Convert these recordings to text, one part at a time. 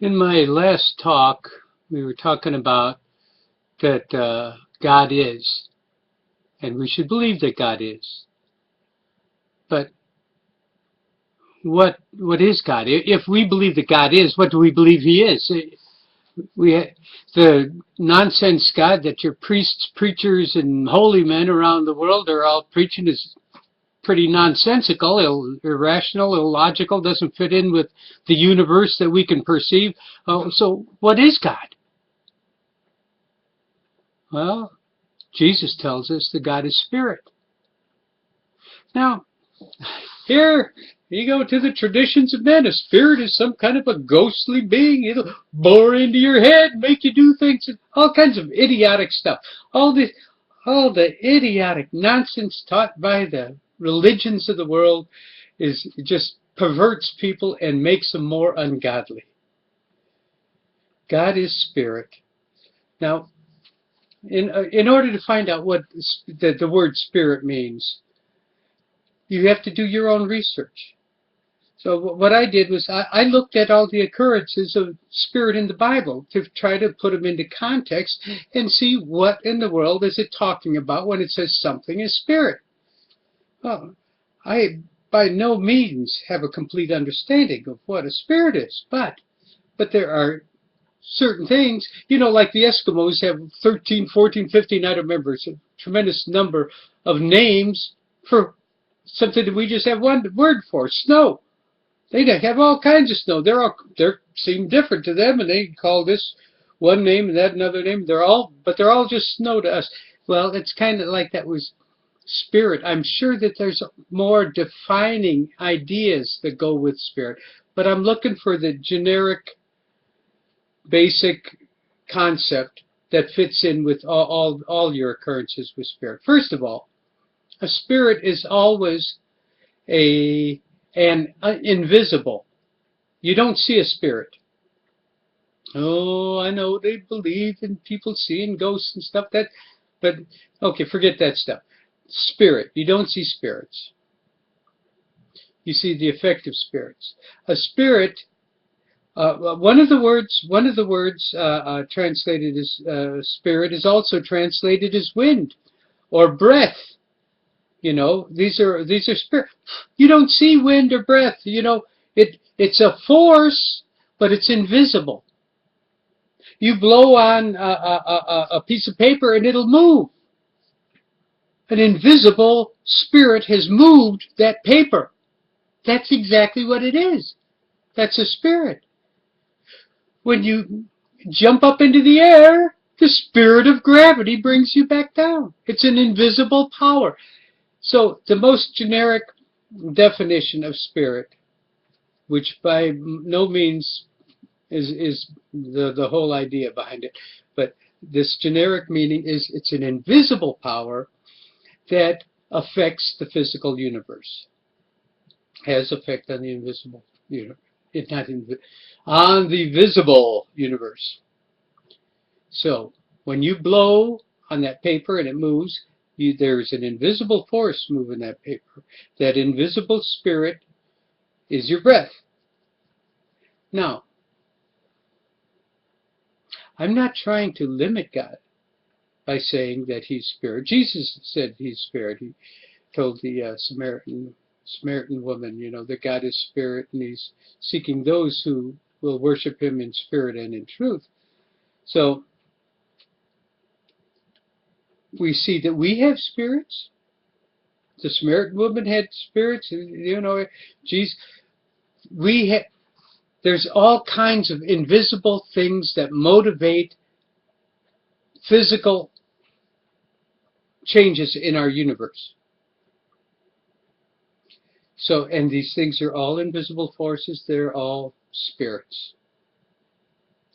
In my last talk, we were talking about that God is, and we should believe that God is. But what is God? If we believe that God is, what do we believe He is? We the nonsense God that your priests, preachers, and holy men around the world are all preaching is pretty nonsensical, irrational, illogical, doesn't fit in with the universe that we can perceive. So what is God? Well, Jesus tells us that God is spirit. Now, here you go to the traditions of men. A spirit is some kind of a ghostly being. It'll bore into your head, make you do things, all kinds of idiotic stuff. All the all the idiotic nonsense taught by the religions of the world is just perverts people and makes them more ungodly. God is spirit. Now, in order to find out what the word spirit means, you have to do your own research. So what I did was I looked at all the occurrences of spirit in the Bible to try to put them into context and see what in the world is it talking about when it says something is spirit. Well, I by no means have a complete understanding of what a spirit is, but there are certain things, like the Eskimos have 13, 14, 15, I don't remember, it's a tremendous number of names for something that we just have one word for, snow. They have all kinds of snow. They seem different to them, and they call this one name and that another name. They're all just snow to us. Well, it's kind of like that was spirit. I'm sure that there's more defining ideas that go with spirit, but I'm looking for the generic, basic concept that fits in with all your occurrences with spirit. First of all, a spirit is always an invisible. You don't see a spirit. Oh, I know they believe in people seeing ghosts and stuff. But okay, forget that stuff. Spirit. You don't see spirits. You see the effect of spirits. A spirit. One of the words translated as spirit is also translated as wind or breath. These are spirit. You don't see wind or breath. It's a force, but it's invisible. You blow on a piece of paper and it'll move. An invisible spirit has moved that paper. That's exactly what it is. That's a spirit. When you jump up into the air, the spirit of gravity brings you back down. It's an invisible power. So the most generic definition of spirit, which by no means is the whole idea behind it, but this generic meaning is it's an invisible power that affects the physical universe, has effect on the invisible universe. It's not on the visible universe. So when you blow on that paper and it moves, there's an invisible force moving that paper. That invisible spirit is your breath. Now, I'm not trying to limit God by saying that He's spirit. Jesus said He's spirit. He told the Samaritan woman, that God is spirit, and He's seeking those who will worship Him in spirit and in truth. So we see that we have spirits. The Samaritan woman had spirits. Jesus. There's all kinds of invisible things that motivate physical changes in our universe. So, and these things are all invisible forces. They're all spirits.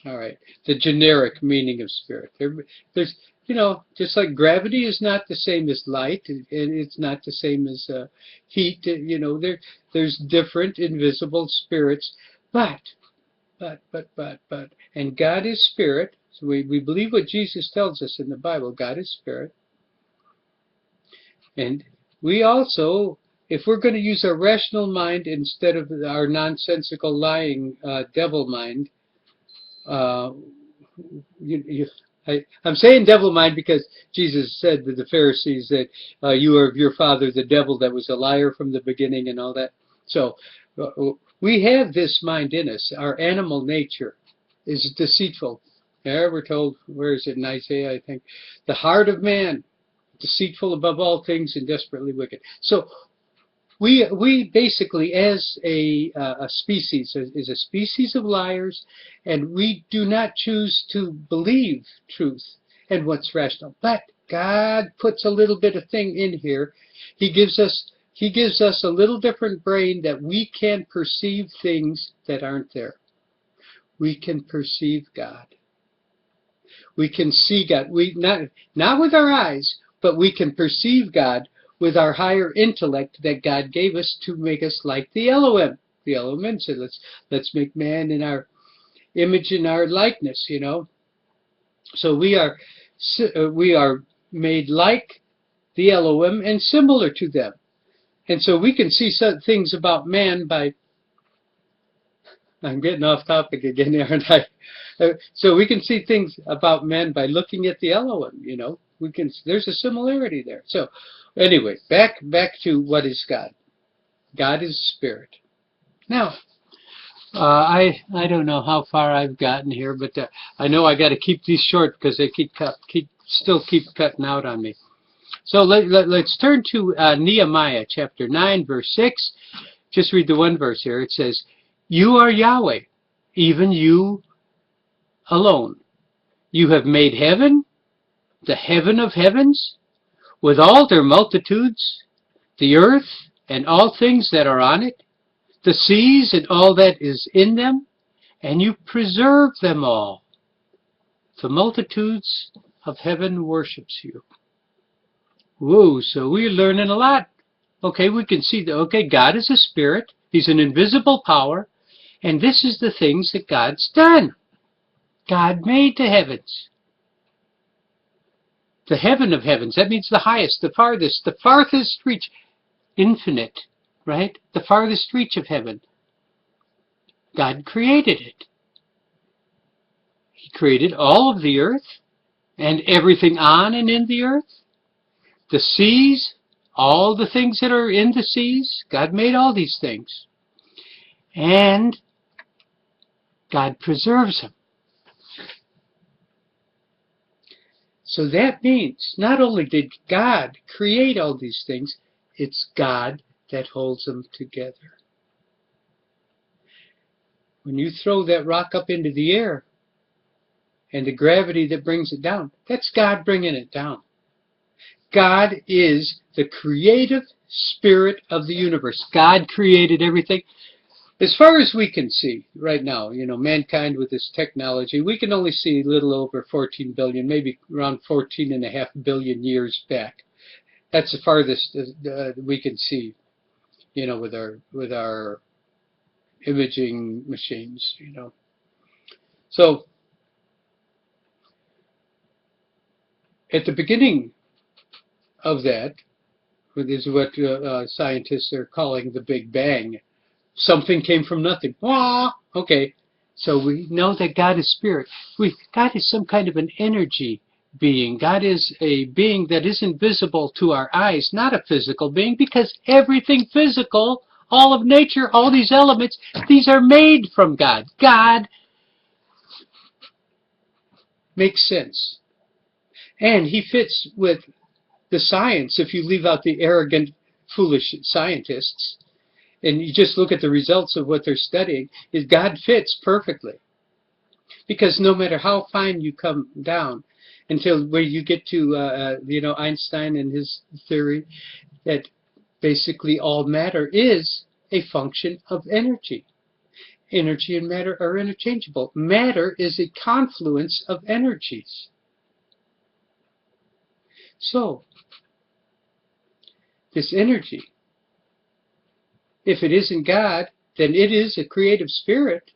All right. The generic meaning of spirit. There's, just like gravity is not the same as light, and it's not the same as heat. There's different invisible spirits, but, and God is spirit. So we believe what Jesus tells us in the Bible. God is spirit, and we also, if we're going to use our rational mind instead of our nonsensical lying devil mind, uh, I'm saying devil mind because Jesus said to the Pharisees that you are of your father the devil, that was a liar from the beginning and all that. So we have this mind in us. Our animal nature is deceitful. Yeah, we're told, where is it in Isaiah, I think? The heart of man, deceitful above all things and desperately wicked. So we basically, as a species, is a species of liars, and we do not choose to believe truth and what's rational. But God puts a little bit of thing in here. He gives us a little different brain that we can perceive things that aren't there. We can perceive God. We can see God. We not with our eyes, but we can perceive God with our higher intellect that God gave us to make us like the Elohim. The Elohim said, let's make man in our image and our likeness, you know. So we are made like the Elohim and similar to them. And so we can see some things about man by, I'm getting off topic again, aren't I? So we can see things about men by looking at the Elohim, you know. There's a similarity there. So anyway, back to what is God. God is spirit. Now, I don't know how far I've gotten here, but I know I got to keep these short because they still keep cutting out on me. So let's turn to Nehemiah chapter 9, verse 6. Just read the one verse here. It says, "You are Yahweh, even you alone. You have made heaven, the heaven of heavens, with all their multitudes, the earth and all things that are on it, the seas and all that is in them, and you preserve them all. The multitudes of heaven worships you." Whoa, so we're learning a lot. Okay, we can see that, okay, God is a spirit. He's an invisible power. And this is the things that God's done. God made the heavens. The heaven of heavens, that means the highest, the farthest reach, infinite, right? The farthest reach of heaven. God created it. He created all of the earth and everything on and in the earth. The seas, all the things that are in the seas, God made all these things. And God preserves them. So that means not only did God create all these things, it's God that holds them together. When you throw that rock up into the air and the gravity that brings it down, that's God bringing it down. God is the creative spirit of the universe. God created everything. As far as we can see right now, you know, mankind with this technology, we can only see a little over 14 billion, maybe around 14.5 billion years back. That's the farthest we can see, you know, with our imaging machines, you know. So at the beginning of that, this is what scientists are calling the Big Bang. Something came from nothing. Wah! Okay, so we know that God is spirit. God is some kind of an energy being. God is a being that isn't visible to our eyes, not a physical being, because everything physical, all of nature, all these elements, these are made from God. God makes sense. And he fits with the science if you leave out the arrogant, foolish scientists. And you just look at the results of what they're studying, is God fits perfectly. Because no matter how fine you come down, until where you get to, you know, Einstein and his theory, that basically all matter is a function of energy. Energy and matter are interchangeable. Matter is a confluence of energies. So, this energy, if it isn't God, then it is a creative spirit.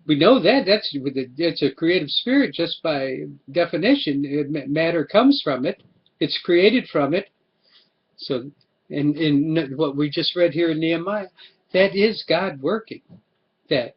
We know that it's a creative spirit just by definition. Matter comes from it. It's created from it. So, in what we just read here in Nehemiah, that is God working that.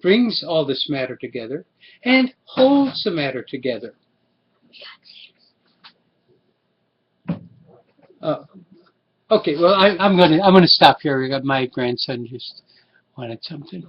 brings all this matter together and holds the matter together. Okay, well, I'm gonna stop here. My grandson just wanted something.